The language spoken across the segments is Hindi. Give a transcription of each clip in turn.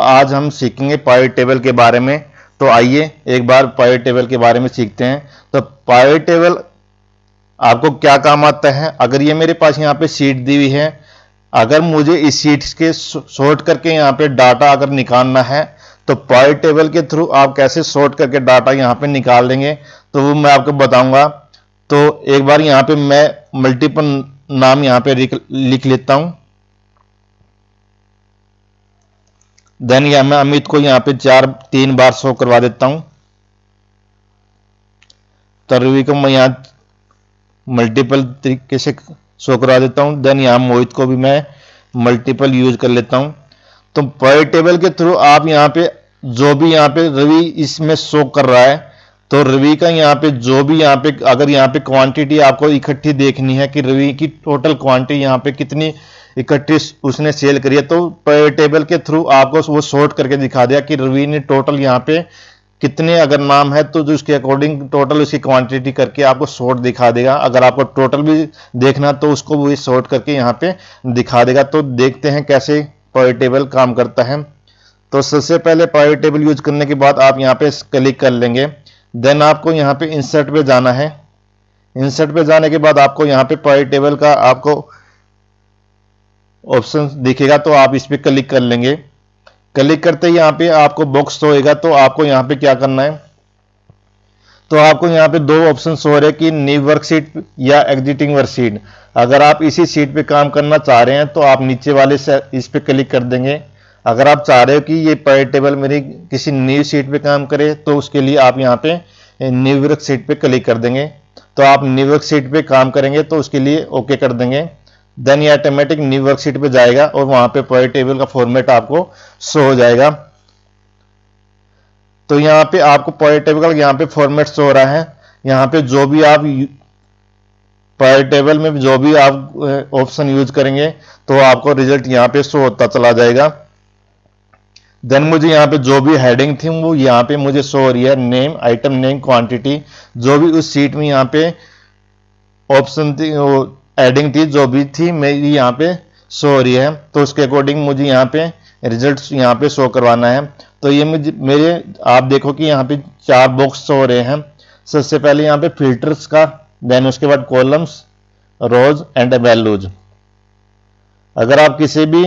आज हम सीखेंगे पाइवट टेबल के बारे में। तो आइए एक बार पाइवट टेबल के बारे में सीखते हैं। तो पाइवट टेबल आपको क्या काम आता है। अगर ये मेरे पास यहाँ पे शीट दी हुई है, अगर मुझे इस शीट्स के सॉर्ट करके यहाँ पे डाटा अगर निकालना है तो पाइवट टेबल के थ्रू आप कैसे सॉर्ट करके डाटा यहाँ पे निकाल देंगे तो वो मैं आपको बताऊंगा। तो एक बार यहाँ पे मैं मल्टीपल नाम यहाँ पे लिख लेता हूं। देन या मैं अमित को यहाँ पे 3 बार शो करवा देता हूं। तो रवि को मैं यहाँ मल्टीपल तरीके से शो करवा देता हूं। देन यहाँ मोहित को भी मैं मल्टीपल यूज कर लेता हूं। तो पाइवट टेबल के थ्रू आप यहाँ पे जो भी यहाँ पे रवि इसमें शो कर रहा है, तो रवि का यहाँ पे जो भी यहाँ पे अगर यहाँ पे क्वांटिटी आपको इकट्ठी देखनी है कि रवि की टोटल क्वांटिटी यहाँ पे कितनी इकट्ठी उसने सेल करी है, तो पाइवट टेबल के थ्रू आपको वो सॉर्ट करके दिखा दिया कि रवि ने टोटल यहाँ पे कितने अगर नाम है तो जो उसके अकॉर्डिंग टोटल उसकी क्वांटिटी करके आपको सॉर्ट दिखा देगा। अगर आपको टोटल भी देखना तो उसको वो सॉर्ट करके यहाँ पे दिखा देगा। तो देखते हैं कैसे पाइवट टेबल काम करता है। तो सबसे पहले पाइवट टेबल यूज करने के बाद आप यहाँ पे क्लिक कर लेंगे। देन आपको यहाँ पे इंसर्ट पे जाना है। इंसर्ट पे जाने के बाद आपको यहाँ पे पाइवट टेबल का आपको ऑप्शन दिखेगा, तो आप इस पे क्लिक कर लेंगे। क्लिक करते ही यहाँ पे आपको बॉक्स होएगा। तो आपको यहाँ पे क्या करना है, तो आपको यहाँ पे 2 ऑप्शन हो रहे हैं कि न्यू वर्कशीट या एग्जिटिंग वर्कशीट। अगर आप इसी शीट पे काम करना चाह रहे हैं तो आप नीचे वाले से इस पे क्लिक कर देंगे। अगर आप चाह रहे हो कि ये पाइवट टेबल मेरी किसी न्यू शीट पे काम करे तो उसके लिए आप यहाँ पे न्यू वर्कशीट पे क्लिक कर देंगे। तो आप न्यू वर्कशीट पे काम करेंगे तो उसके लिए ओके कर देंगे। देन ये ऑटोमेटिक न्यू वर्कशीट पे जाएगा और वहां पे पाइवट टेबल का फॉर्मेट आपको शो हो जाएगा। तो यहाँ पे आपको पाइवट टेबल का यहाँ पे फॉर्मेट शो हो रहा है। यहाँ पे जो भी आप पाइवट टेबल में जो भी आप ऑप्शन यूज करेंगे तो आपको रिजल्ट यहाँ पे शो होता चला जाएगा। देन मुझे यहाँ पे जो भी हेडिंग थी वो यहाँ पे मुझे शो हो रही है, नेम, आइटम नेम, क्वांटिटी, जो भी उस सीट में यहाँ पे ऑप्शन थी, हेडिंग थी, जो भी थी मेरी यहाँ पे शो हो रही है। तो उसके अकॉर्डिंग मुझे यहाँ पे रिजल्ट्स यहाँ पे शो करवाना है। तो ये मेरे आप देखो कि यहाँ पे 4 बॉक्स शो हो रहे हैं। सबसे पहले यहाँ पे फिल्टर्स का, देन उसके बाद कॉलम्स, रोज एंड वैल्यूज। अगर आप किसी भी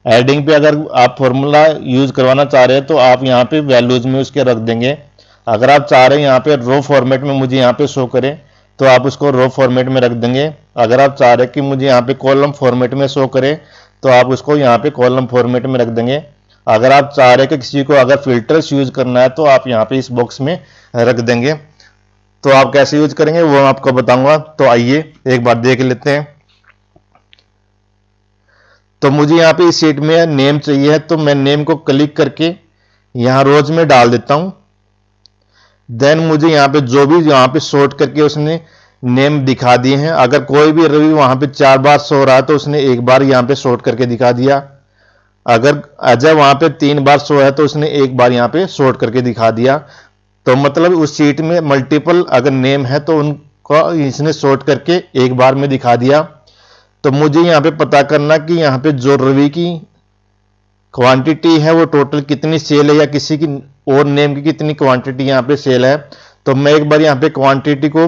हेडिंग पे अगर आप फॉर्मूला यूज करवाना चाह रहे हैं तो आप यहाँ पे वैल्यूज में उसके रख देंगे। अगर आप चाह रहे हैं यहाँ पे रो फॉर्मेट में मुझे यहाँ पे शो करे तो आप उसको रो फॉर्मेट में रख देंगे। अगर आप चाह रहे हैं कि मुझे यहाँ पे कॉलम फॉर्मेट में शो करे तो आप उसको यहाँ पे कॉलम फॉर्मेट में रख देंगे। अगर आप चाह रहे हैं कि किसी को अगर फिल्टर्स यूज करना है तो आप यहाँ पे इस बॉक्स में रख देंगे। तो आप कैसे यूज करेंगे वो मैं आपको बताऊंगा। तो आइए एक बार देख लेते हैं। तो मुझे यहाँ पे इस शीट में नेम चाहिए है, तो मैं नेम को क्लिक करके यहाँ रोज में डाल देता हूं। देन मुझे यहाँ पे जो भी यहाँ पे सॉर्ट करके उसने नेम दिखा दिए हैं। अगर कोई भी रवि वहां पे 4 बार शो रहा है तो उसने 1 बार यहाँ पे सॉर्ट करके दिखा दिया। अगर अजय वहां पे 3 बार शो है तो उसने 1 बार यहाँ पे सॉर्ट करके दिखा दिया। तो मतलब उस शीट में मल्टीपल अगर नेम है तो उनको इसने सॉर्ट करके 1 बार में दिखा दिया। तो मुझे यहाँ पे पता करना कि यहाँ पे जो रवि की क्वांटिटी है वो टोटल कितनी सेल है या किसी की और नेम की कितनी क्वांटिटी यहाँ पे सेल है। तो मैं एक बार यहाँ पे क्वांटिटी को,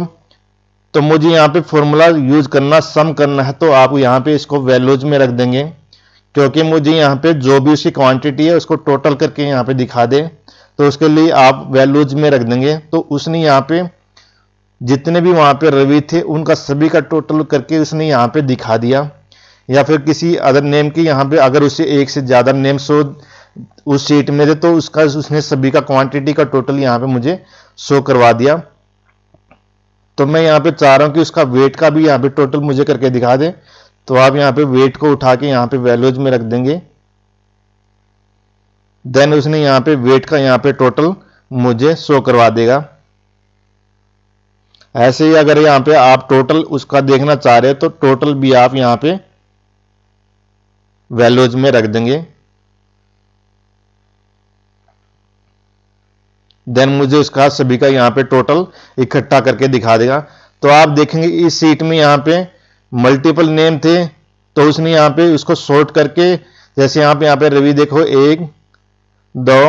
तो मुझे यहाँ पे फॉर्मूला यूज करना, सम करना है, तो आप यहाँ पे इसको वैल्यूज में रख देंगे क्योंकि मुझे यहाँ पे जो भी उसकी क्वांटिटी है उसको टोटल करके यहाँ पे दिखा दे। तो उसके लिए आप वैल्यूज में रख देंगे। तो उसने यहाँ पे जितने भी वहां पे रवि थे उनका सभी का टोटल करके उसने यहाँ पे दिखा दिया। या फिर किसी अदर नेम की यहाँ पे अगर उसे 1 से ज्यादा नेम शो उस शीट में थे तो उसका उसने सभी का क्वांटिटी का टोटल यहाँ पे मुझे शो करवा दिया। तो मैं यहाँ पे चाह रहा हूँ कि उसका वेट का भी यहाँ पे टोटल मुझे करके दिखा दे। तो आप यहाँ पे वेट को उठा के यहाँ पे वैल्यूज में रख देंगे। देन उसने यहाँ पे वेट का यहाँ पे टोटल मुझे शो करवा देगा। ऐसे ही अगर यहाँ पे आप टोटल उसका देखना चाह रहे हैं तो टोटल भी आप यहाँ पे वैल्यूज में रख देंगे। देन मुझे उसका सभी का यहाँ पे टोटल इकट्ठा करके दिखा देगा। तो आप देखेंगे इस सीट में यहाँ पे मल्टीपल नेम थे तो उसने यहाँ पे उसको सॉर्ट करके जैसे यहाँ पे रवि देखो 1 2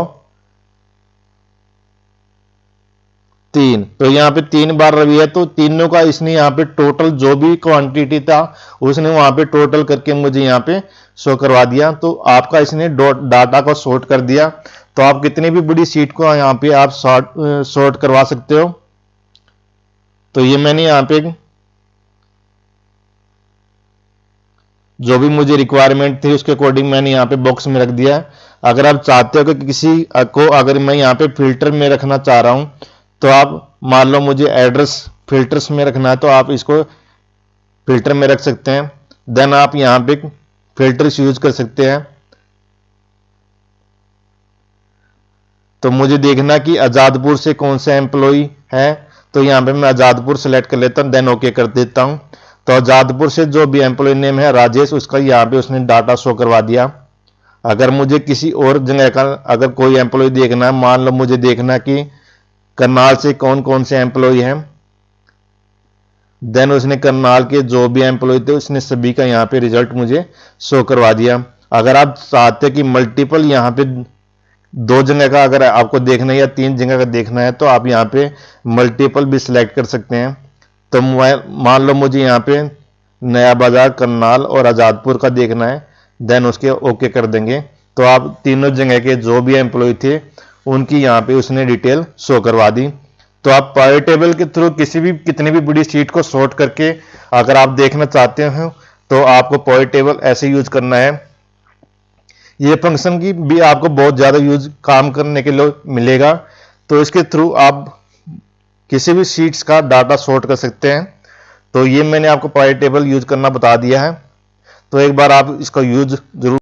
3, तो यहाँ पे 3 बार रवि है, तो तीनों का इसने यहाँ पे टोटल जो भी क्वांटिटी था उसने वहां पे टोटल करके मुझे यहाँ पे शो करवा दिया। तो आपका इसने डाटा को सॉर्ट कर दिया। तो आप कितनी भी बड़ी सीट को यहाँ पे आप सॉर्ट करवा सकते हो। तो ये मैंने यहाँ पे जो भी मुझे रिक्वायरमेंट थी उसके अकॉर्डिंग मैंने यहाँ पे बॉक्स में रख दिया। अगर आप चाहते हो कि किसी को अगर मैं यहाँ पे फिल्टर में रखना चाह रहा हूं, तो आप मान लो मुझे एड्रेस फिल्टर्स में रखना है, तो आप इसको फिल्टर में रख सकते हैं। देन आप यहाँ पे फिल्टर्स यूज कर सकते हैं। तो मुझे देखना कि आजादपुर से कौन सा एम्प्लॉई है, तो यहाँ पे मैं आजादपुर सेलेक्ट कर लेता हूँ, देन ओके कर देता हूँ। तो आजादपुर से जो भी एम्प्लॉय नेम है राजेश, उसका यहाँ पे उसने डाटा शो करवा दिया। अगर मुझे किसी और जगह का अगर कोई एम्प्लॉय देखना है, मान लो मुझे देखना कि करनाल से कौन कौन से एम्प्लॉय हैं, देन उसने करनाल के जो भी एम्प्लॉय थे उसने सभी का यहाँ पे रिजल्ट मुझे शो करवा दिया। अगर आप चाहते कि मल्टीपल यहाँ पे 2 जगह का अगर आपको देखना है या 3 जगह का देखना है, तो आप यहाँ पे मल्टीपल भी सिलेक्ट कर सकते हैं। तो मान लो मुझे यहाँ पे नया बाजार, करनाल और आजादपुर का देखना है, देन उसके ओके कर देंगे। तो आप तीनों जगह के जो भी एम्प्लॉय थे उनकी यहाँ पे उसने डिटेल शो करवा दी। तो आप पावर टेबल के थ्रू कितनी भी बड़ी शीट को सॉर्ट करके अगर आप देखना चाहते हो, तो आपको पावर टेबल ऐसे यूज करना है। ये फंक्शन की भी आपको बहुत ज्यादा यूज काम करने के लिए मिलेगा। तो इसके थ्रू आप किसी भी शीट्स का डाटा सॉर्ट कर सकते हैं। तो ये मैंने आपको पावर टेबल यूज करना बता दिया है। तो एक बार आप इसका यूज जरूर